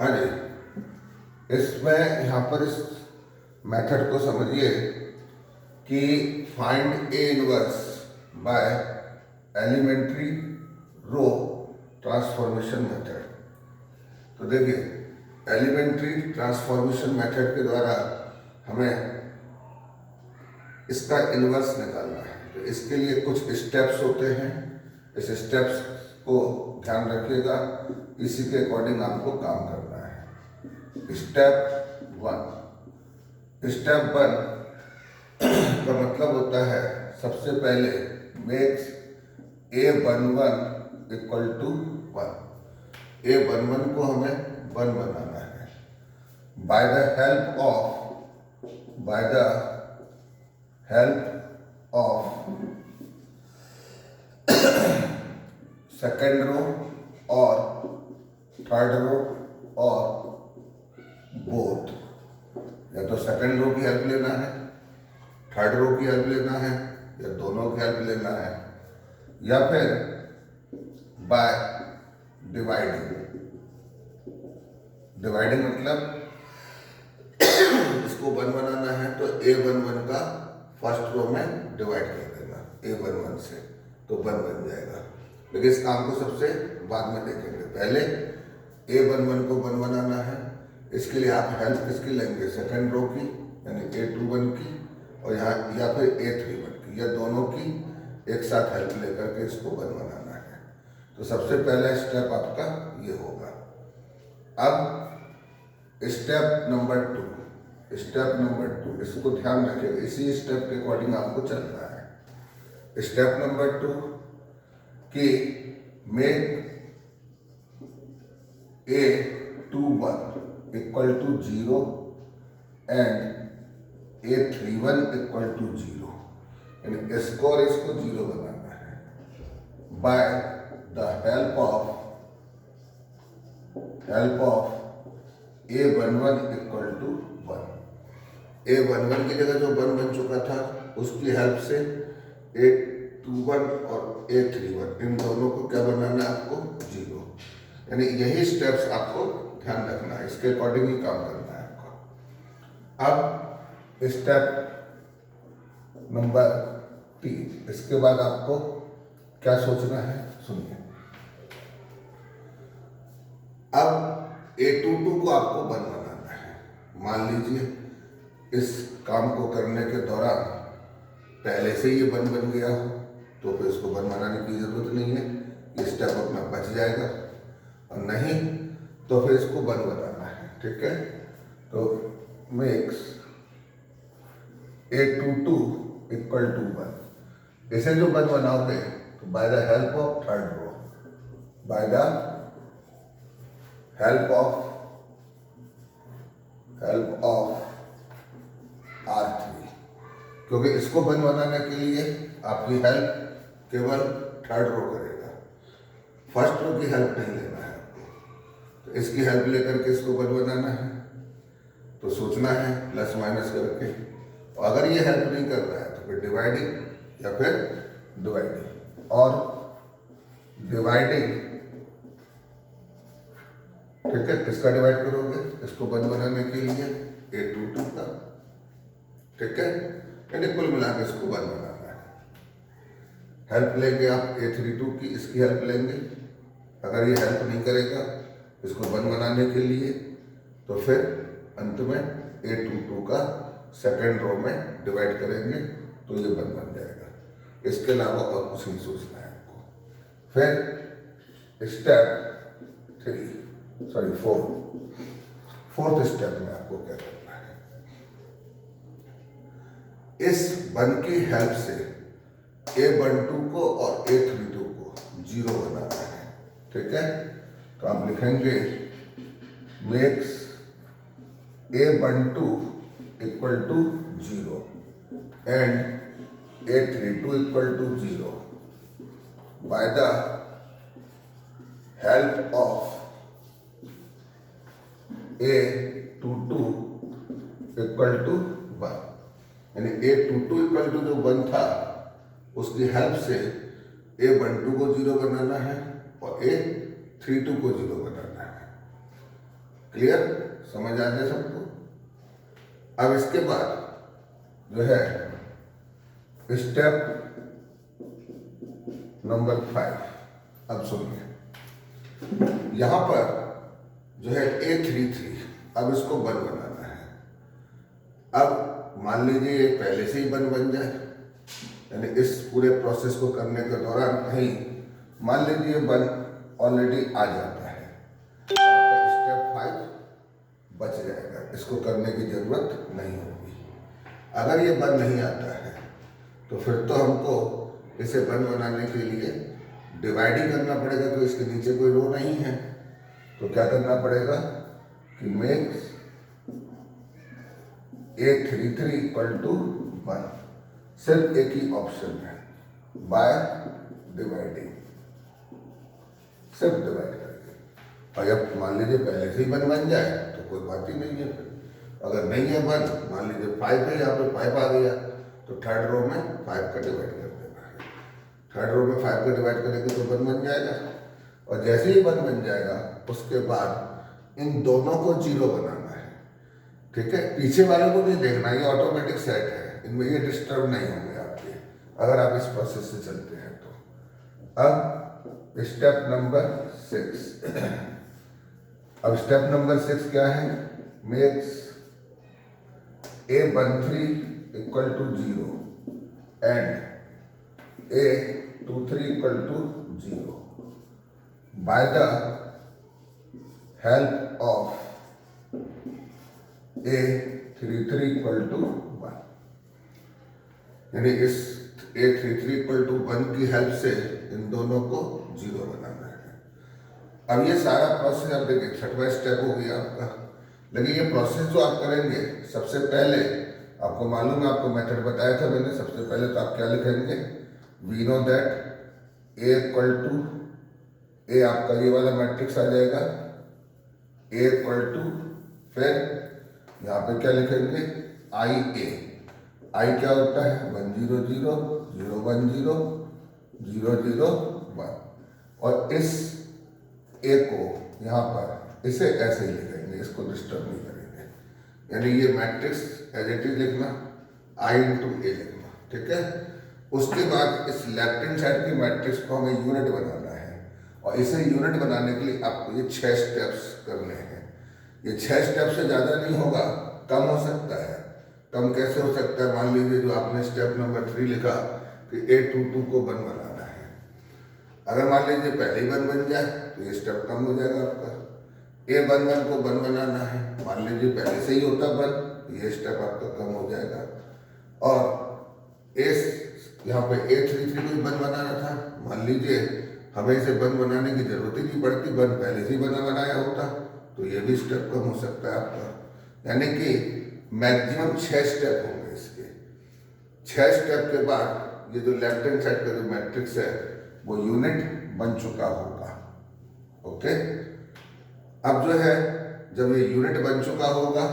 हाँ जी, इसमें यहाँ पर इस मेथड को समझिए कि find a inverse by elementary row transformation method. तो देखिए, एलिमेंट्री ट्रांसफॉर्मेशन मेथड के द्वारा हमें इसका इन्वर्स निकालना है। तो इसके लिए कुछ स्टेप्स होते हैं, इस स्टेप्स को ध्यान रखिएगा, इसी के अकॉर्डिंग आपको काम करना है। स्टेप वन का मतलब होता है सबसे पहले makes A11 equal to 1। A11 को हमें 1 बनाना है by the help of second row और थर्ड रो और बोथ। या तो सेकेंड रो की हेल्प लेना है, थर्ड रो की हेल्प लेना है, या दोनों की हेल्प लेना है, या फिर बाय डिवाइडिंग मतलब इसको 1 बनाना है तो A11 का फर्स्ट रो में डिवाइड कर देना A11 से, तो 1 बन जाएगा। लेकिन इस काम को सबसे बाद में देखेंगे, पहले A11 को 1 बनाना है। इसके लिए आप हेल्प किसकी लेंगे? सेकेंड रो की यानी A21 की, और यहाँ या फिर A31 की, या दोनों की एक साथ हेल्प लेकर के इसको 1 बनाना है। तो सबसे पहला स्टेप आपका ये होगा। अब स्टेप नंबर टू, इसको ध्यान रखिएगा, इसी स्टेप के अकॉर्डिंग आपको चलना है। स्टेप नंबर 2 कि make A21 equal to 0 and A31 equal to 0, यानी इसको और इसको 0 बनाना है by the help of A11 equal to 1। A11 की जगह जो 1 बन चुका था उसकी हेल्प से A21 और A31 इन दोनों को क्या बनाना है आपको? 0। यानी यही स्टेप्स आपको ध्यान रखना है, इसके अकॉर्डिंग ही काम करना है आपको। अब स्टेप नंबर 3, इसके बाद आपको क्या सोचना है सुनिए। अब A22 को आपको 1 बनाना है। मान लीजिए इस काम को करने के दौरान पहले से ये 1 बन गया हो, तो फिर इसको 1 बनाने की जरूरत नहीं है, ये स्टेप अपना बच जाएगा। और नहीं तो फिर इसको 1 बनाना है, ठीक है। तो मेक्स A22 इक्वल टू 1। इसे जो 1 बनाओगे तो by the help of third row, by the help of R3, क्योंकि इसको 1 बनाने के लिए आपकी हेल्प केवल थर्ड रो करेगा, फर्स्ट रो की हेल्प नहीं लेना है आपको। तो इसकी हेल्प लेकर के इसको 1 बनाना है, तो सोचना है प्लस माइनस करके। और अगर ये हेल्प नहीं कर रहा है तो फिर डिवाइडिंग या फिर डिवाइडिंग। और डिवाइडिंग, ठीक है, किसका डिवाइड करोगे? इसको 1 बनाने के लिए A22 का, ठीक है। यानी कुल मिलाकर इसको 1 बनाना है। हेल्प लेंगे आप A32 की, इसकी हेल्प लेंगे। अगर ये हेल्प नहीं करेगा इसको 1 बनाने के लिए, तो फिर अंत में A22 का सेकेंड रो में डिवाइड करेंगे तो ये 1 बन जाएगा। इसके अलावा और कुछ नहीं सोचना है आपको। फिर स्टेप 4th स्टेप में आपको क्या करना है? इस 1 की हेल्प से A12 को और A32 को 0 बनाना है, ठीक है। तो आप लिखेंगे makes A12 equal to 0 and A32 equal to 0 by the help of A22 equal to 1। यानी A22 इक्वल टू जो 1 था उसकी हेल्प से A12 को 0 बनाना है और A32 को 0 बनाना है। क्लियर, समझ आ गया सबको। अब इसके बाद जो है स्टेप नंबर 5, अब सुनिए, यहां पर जो है A33, अब इसको 1 बनाना है। अब मान लीजिए ये पहले से ही 1 बन जाए, यानी इस पूरे प्रोसेस को करने के दौरान कहीं मान लीजिए 1 ऑलरेडी आ जाता है, तो आपका स्टेप 5 बच जाएगा, इसको करने की जरूरत नहीं होगी। अगर ये 1 नहीं आता है तो फिर तो हमको इसे 1 बनाने के लिए डिवाइड ही करना पड़ेगा, तो इसके नीचे कोई रो नहीं है, तो क्या करना पड़ेगा कि मेक A33 इक्वल टू 1, सिर्फ एक ही ऑप्शन है, बाय डिवाइडिंग, सिर्फ डिवाइड करके। और जब मान लीजिए पहले से ही 1 बन जाए तो कोई बात ही नहीं है। फिर अगर नहीं है 1, मान लीजिए 5 है, यहाँ पे 5 आ गया, तो थर्ड रो में 5 का डिवाइड कर देना है। थर्ड रो में 5 का डिवाइड करेंगे तो 1 बन जाएगा, और जैसे ही 1 बन जाएगा उसके बाद इन दोनों को 0 बनाना है। ठीक है, पीछे वालों को नहीं देखना, ये ऑटोमेटिक सेट है, इनमें ये डिस्टर्ब नहीं होंगे आपके, अगर आप इस प्रोसेस से चलते हैं तो। अब स्टेप नंबर 6, अब स्टेप नंबर 6 क्या है, makes A13 equal to 0 and A23 equal to 0 by the help of A33 equal to 1, यानी इस A33 इक्वल टू 1 की हेल्प से इन दोनों को 0 बनाना है। अब ये सारा प्रोसेस आप देखिए, 6वां स्टेप हो गया आपका। लेकिन ये प्रोसेस जो आप करेंगे, सबसे पहले आपको मालूम है, आपको मेथड बताया था मैंने, सबसे पहले तो आप क्या लिखेंगे, we know that A equal to, A आपका ये वाला मैट्रिक्स आ जाएगा, A इक्वल टू, फिर यहाँ पे क्या लिखेंगे, आई ए, आई क्या होता है 1 0 0 0 1 0 0 0 1, और इस ए को यहाँ पर इसे ऐसे ही लिखेंगे, इसको डिस्टर्ब नहीं करेंगे, यानी ये मैट्रिक्स एज इट इज लिखना, आई इंटू ए लिखना। ठीक है, उसके बाद इस लेफ्ट हैंड साइड की मैट्रिक्स को हमें यूनिट बनाना है, और इसे यूनिट बनाने के लिए आपको ये 6 स्टेप्स करने हैं। ये 6 स्टेप से ज़्यादा नहीं होगा, कम हो सकता है। कम कैसे हो सकता है, मान लीजिए जो आपने स्टेप नंबर 3 लिखा कि A22 को 1 बनाना है, अगर मान लीजिए पहले ही 1 बन जाए तो ये स्टेप कम हो जाएगा आपका। A11 को 1 बनाना है, मान लीजिए पहले से ही होता 1, तो ये स्टेप आपका कम हो जाएगा। और यहाँ पे A33 को 1 बनाना था, मान लीजिए हमें इसे 1 बनाने की जरूरत ही नहीं पड़ती, 1 पहले से ही बनाया होता, तो ये भी स्टेप कम हो सकता है आपका। यानी कि मैक्सिमम 6 स्टेप होंगे इसके। 6 स्टेप के बाद ये जो लेफ्ट हैंड साइड का जो मैट्रिक्स है वो यूनिट बन चुका होगा। ओके, अब जो है जब ये यूनिट बन चुका होगा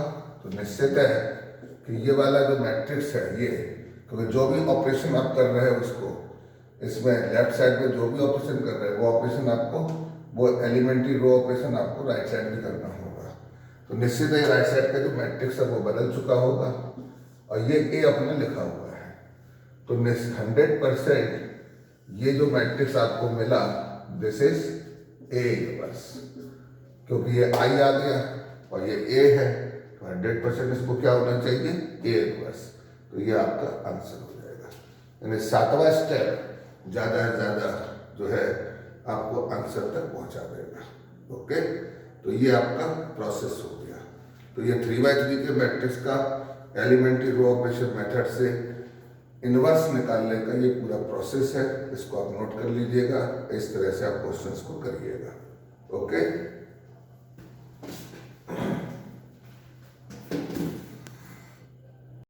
तो निश्चित है कि ये वाला जो मैट्रिक्स है ये, क्योंकि जो भी ऑपरेशन आप कर रहे हैं उसको, इसमें लेफ्ट साइड में जो भी ऑपरेशन कर रहे हैं वो ऑपरेशन आपको, वो एलिमेंट्री रो ऑपरेशन आपको राइट साइड में करना होगा, तो निश्चित है राइट साइड का जो मैट्रिक्स है वो बदल चुका होगा, और ये ए अपने लिखा हुआ है, तो 100% ये जो मैट्रिक्स आपको मिला दिस इज ए इनवर्स, क्योंकि ये आई आ गया और ये ए है, तो 100% इसको क्या होना चाहिए, ए इनवर्स, तो ये आपका आंसर हो जाएगा। यानी 7वां स्टेप ज़्यादा से ज़्यादा जो है आपको आंसर तक पहुंचा देगा। ओके, तो ये आपका प्रोसेस हो गया। तो ये 3x3 के मैट्रिक्स का एलिमेंट्री रो ऑपरेशन मेथड से इनवर्स निकालने का ये पूरा प्रोसेस है, इसको आप नोट कर लीजिएगा, इस तरह से आप क्वेश्चंस को करिएगा। ओके।